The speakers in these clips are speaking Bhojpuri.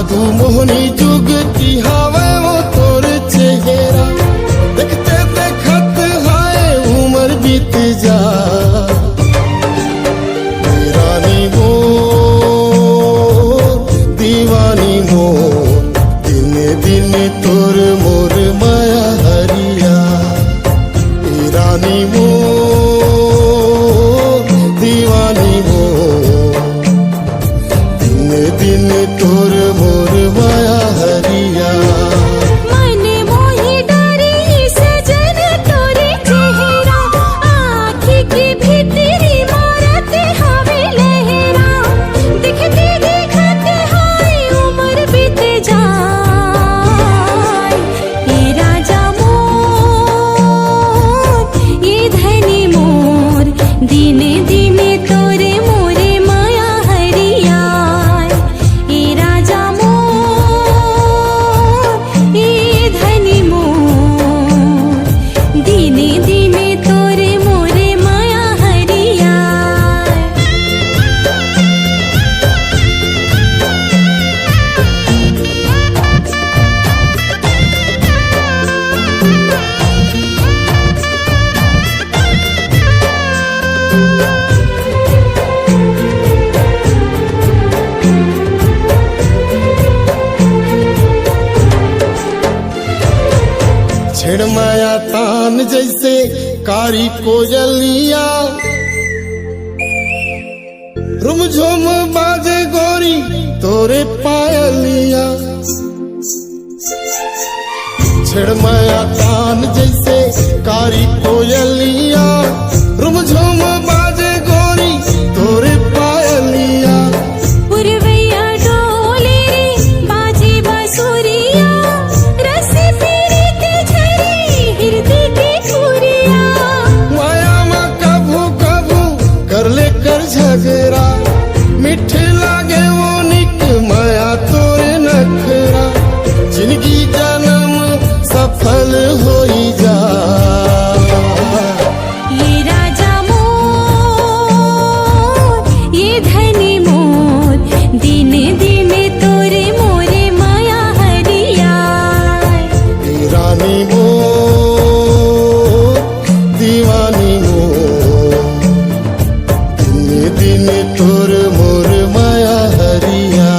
जादू मोहनी जुग की हवा वो तोर चेहरा देखते देखत हाय उम्र बीत जा रानी मोर दीवानी मोर दिन दिन तोर मोर माया हरिया रानी मोर दीवानी मोर दिन दिन तोर मोर माया हरिया छेड़ माया तान जैसे कारी कोयलिया रुमझुम बाजे गोरी तोरे पायलिया छेड़ माया तान जैसे कारी कोयलिया रुमझुम बाजे गोरी तोरे पायलिया झगड़ा मिठ लागे वो निक माया तोरे नखरा जिंदगी जन्म सफल होई जा ये राजा मोर ये धनी मोर दिन दिन तोरे मोरे माया हरिया रानी मोर दीवानी मोर दिन तोर मोर माया हरिया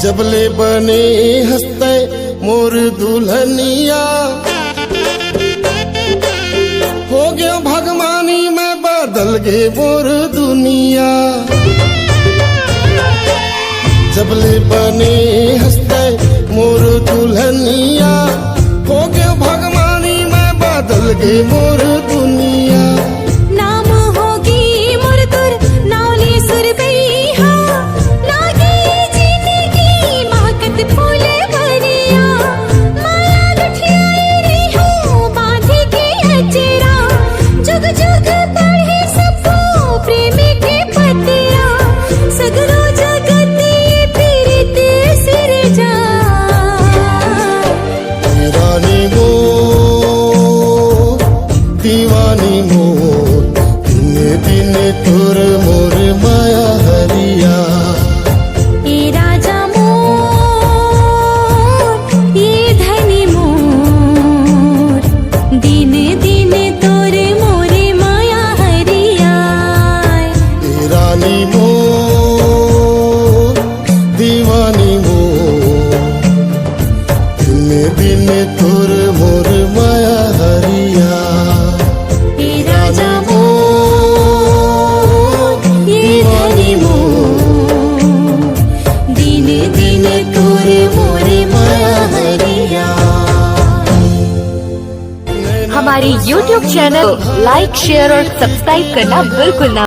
जबले बने हंसते मोर दुल्हनिया हो गया भगवानी में बदल गे मोर दुनिया जबले बने हंसते मोर दुल्हनिया हो गया भगवानी में बदल गे मोर दुनिया नाम होगी मोर तुर नावली सुर बैहा लागे जिंदगी महकत फूले भरिया माया लुटियाई रही हूँ बांधी के अचेरा जुग जुग पढ़े सबको प्रेम के पतिया सगरो जगत ये पीरित सिर जा रानी मोर दीवानी मोर दिन दिन तोर मोर माया हरिया ये राजा मोर ये धनी मोर दिन दिन तोरे मोरे माया हरिया रानी मोर दीवानी मोर दिन दिन तोर मोर माया हरिया ये राजा मोर ये धनी मोर दिन दिन तोरे मोरे माया हरिया। हमारी YouTube चैनल लाइक शेयर और सब्सक्राइब करना बिल्कुल ना